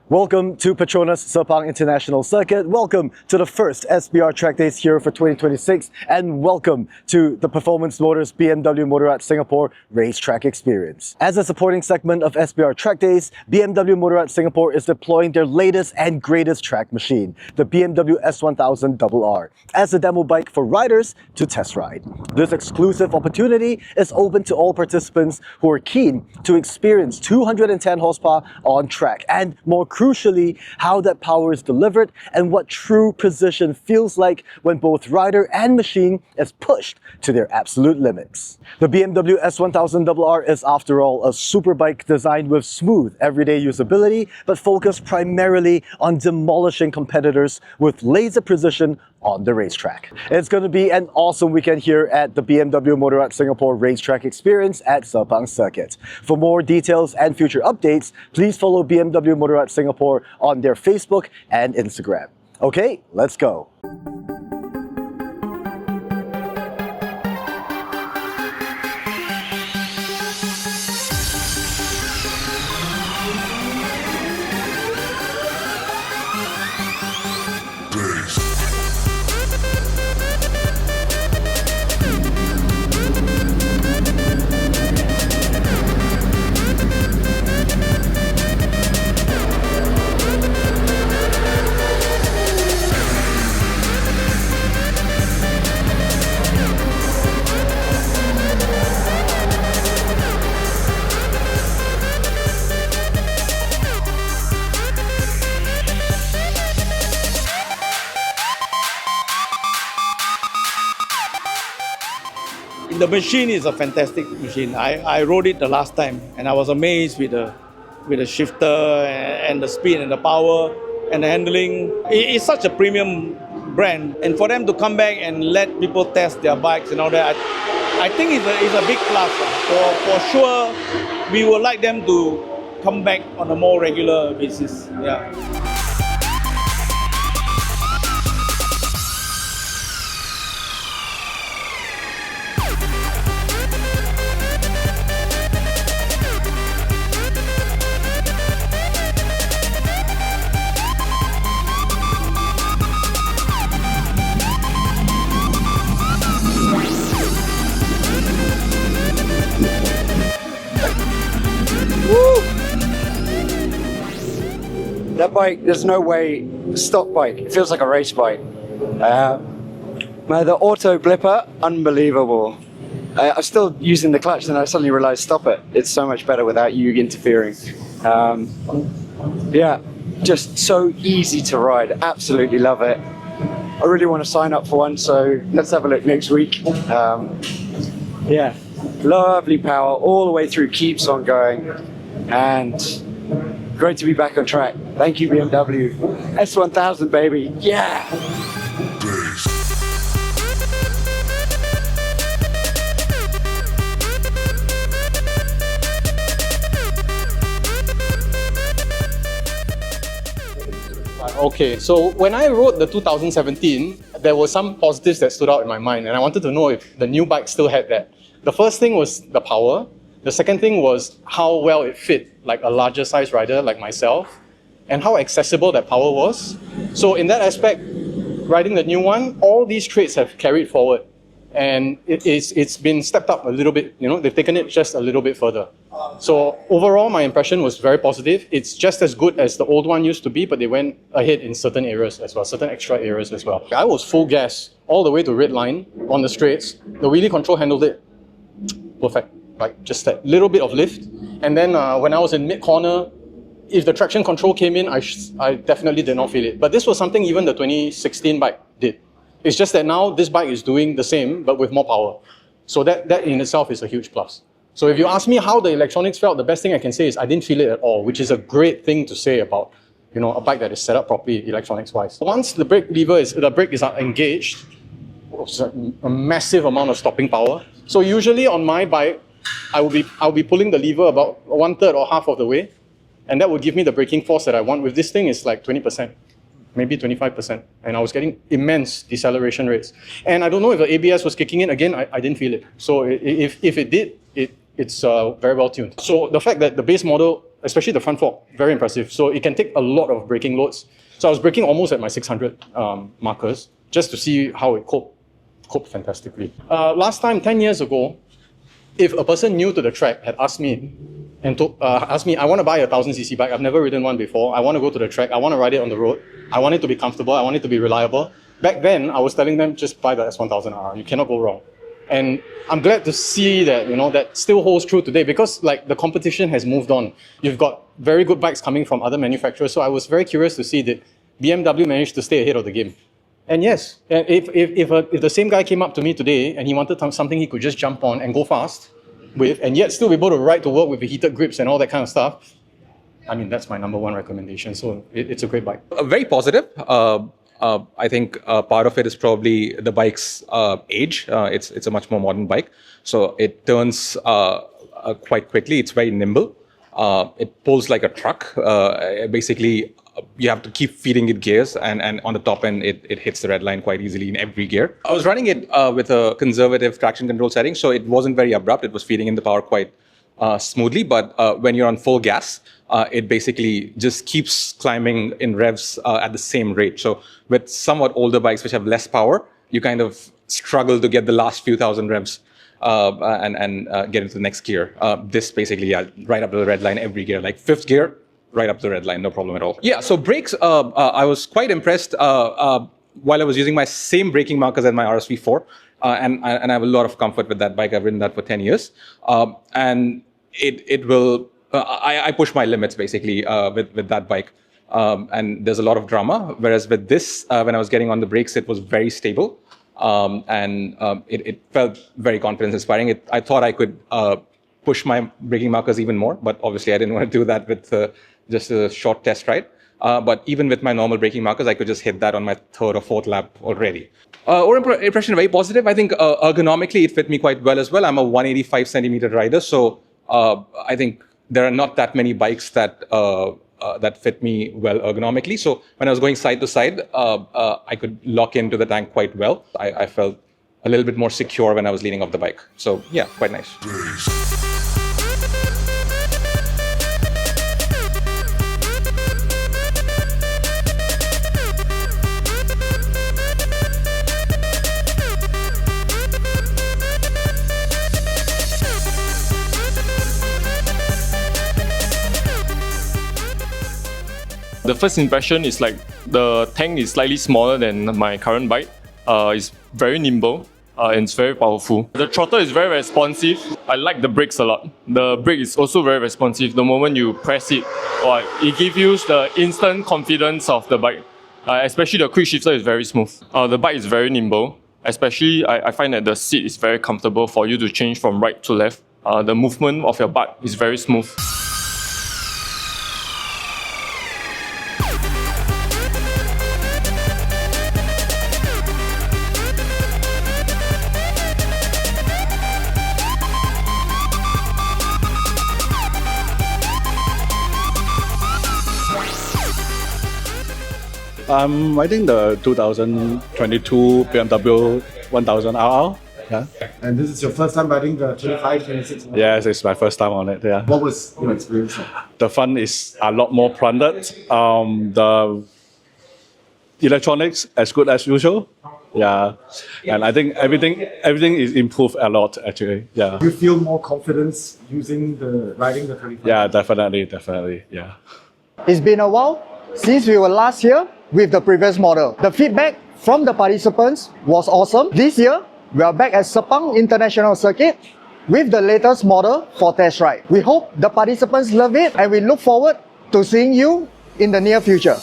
Welcome to Petronas Sepang International Circuit. Welcome to the first SBR Track Days here for 2026, and welcome to the Performance Motors BMW Motorrad Singapore racetrack experience. As a supporting segment of SBR Track Days, BMW Motorrad Singapore is deploying their latest and greatest track machine, the BMW S1000RR, as a demo bike for riders to test ride. This exclusive opportunity is open to all participants who are keen to experience 210 horsepower on track, and more crucially, how that power is delivered and what true precision feels like when both rider and machine is pushed to their absolute limits. The BMW S1000RR is, after all, a superbike designed with smooth everyday usability, but focused primarily on demolishing competitors with laser precision on the racetrack. It's going to be an awesome weekend here at the BMW Motorrad Singapore racetrack experience at Sepang Circuit. For more details and future updates, please follow BMW Motorrad Singapore on their Facebook and Instagram. Okay, let's go. The machine is a fantastic machine. I rode it the last time and I was amazed with the shifter and the speed and the power and the handling. It's such a premium brand, and for them to come back and let people test their bikes and all that, I think it's a big plus. For sure, we would like them to come back on a more regular basis. Yeah. That bike, there's no way, stock bike, it feels like a race bike. The auto blipper, unbelievable. I'm still using the clutch and I suddenly realized, stop it. It's so much better without you interfering. Yeah, just so easy to ride, absolutely love it. I really want to sign up for one, so let's have a look next week. Yeah, lovely power all the way through, keeps on going, and great to be back on track. Thank you, BMW. S1000, baby. Yeah! Okay, so when I rode the 2017, there were some positives that stood out in my mind, and I wanted to know if the new bike still had that. The first thing was the power. The second thing was how well it fit like a larger size rider like myself, and how accessible that power was. So in that aspect, riding the new one, all these traits have carried forward, and it's been stepped up a little bit. You know, they've taken it just a little bit further. So overall, my impression was very positive. It's just as good as the old one used to be, but they went ahead in certain areas as well, certain extra areas as well. I was full gas all the way to red line on the straights. The wheelie control handled it perfect. Like just that little bit of lift. And then when I was in mid-corner, if the traction control came in, I definitely did not feel it. But this was something even the 2016 bike did. It's just that now this bike is doing the same, but with more power. So that in itself is a huge plus. So if you ask me how the electronics felt, the best thing I can say is I didn't feel it at all, which is a great thing to say about, you know, a bike that is set up properly electronics-wise. Once the brake is engaged, it's a massive amount of stopping power. So usually on my bike, I'll be pulling the lever about 1/3 or half of the way, and that would give me the braking force that I want. With this thing, it's like 20%, maybe 25%, and I was getting immense deceleration rates. And I don't know if the ABS was kicking in again. I didn't feel it. So if it did, it's very well tuned. So the fact that the base model especially the front fork, very impressive. So it can take a lot of braking loads. So I was braking almost at my 600 markers just to see how it coped fantastically. Last time, 10 years ago, if a person new to the track had asked me, I want to buy a 1000cc bike, I've never ridden one before, I want to go to the track, I want to ride it on the road, I want it to be comfortable, I want it to be reliable. Back then, I was telling them, just buy the S1000R, you cannot go wrong. And I'm glad to see that, that still holds true today, because like the competition has moved on. You've got very good bikes coming from other manufacturers. So I was very curious to see that BMW managed to stay ahead of the game. And yes, if the same guy came up to me today and he wanted something he could just jump on and go fast with, and yet still be able to ride to work with the heated grips and all that kind of stuff, I mean, that's my number one recommendation. So it's a great bike. Very positive. I think part of it is probably the bike's age. It's a much more modern bike, so it turns quite quickly. It's very nimble. It pulls like a truck. Basically, you have to keep feeding it gears, and on the top end, it hits the red line quite easily in every gear. I was running it with a conservative traction control setting, so it wasn't very abrupt. It was feeding in the power quite smoothly, but when you're on full gas, it basically just keeps climbing in revs at the same rate. So with somewhat older bikes which have less power, you kind of struggle to get the last few thousand revs and get into the next gear. This basically, right up to the red line every gear, like fifth gear, right up to the red line, no problem at all. Yeah, so brakes, I was quite impressed while I was using my same braking markers as my RSV4. And I have a lot of comfort with that bike. I've ridden that for 10 years. And it will, I push my limits basically with that bike. And there's a lot of drama. Whereas with this, when I was getting on the brakes, it was very stable. And it felt very confidence inspiring. I thought I could push my braking markers even more, but obviously I didn't want to do that with just a short test ride. But even with my normal braking markers, I could just hit that on my third or fourth lap already. Overall impression, very positive. I think ergonomically, it fit me quite well as well. I'm a 185 centimeter rider, so I think there are not that many bikes that fit me well ergonomically. So when I was going side to side, I could lock into the tank quite well. I felt a little bit more secure when I was leaning off the bike. So yeah, quite nice. The first impression is like the tank is slightly smaller than my current bike. It's very nimble and it's very powerful. The throttle is very responsive. I like the brakes a lot. The brake is also very responsive. The moment you press it, it gives you the instant confidence of the bike. Especially the quick shifter is very smooth. The bike is very nimble. Especially, I find that the seat is very comfortable for you to change from right to left. The movement of your butt is very smooth. I'm riding the 2022 BMW 1000RR. Yeah. And this is your first time riding the 25, 26? Yes, it's my first time on it. Yeah. What was your experience? The front is a lot more planted. The electronics as good as usual. Yeah, and I think everything is improved a lot actually. Yeah. Do you feel more confidence riding the 25? Yeah, definitely. Yeah. It's been a while since we were last here with the previous model. The feedback from the participants was awesome. This year, we are back at Sepang International Circuit with the latest model for test ride. We hope the participants love it and we look forward to seeing you in the near future.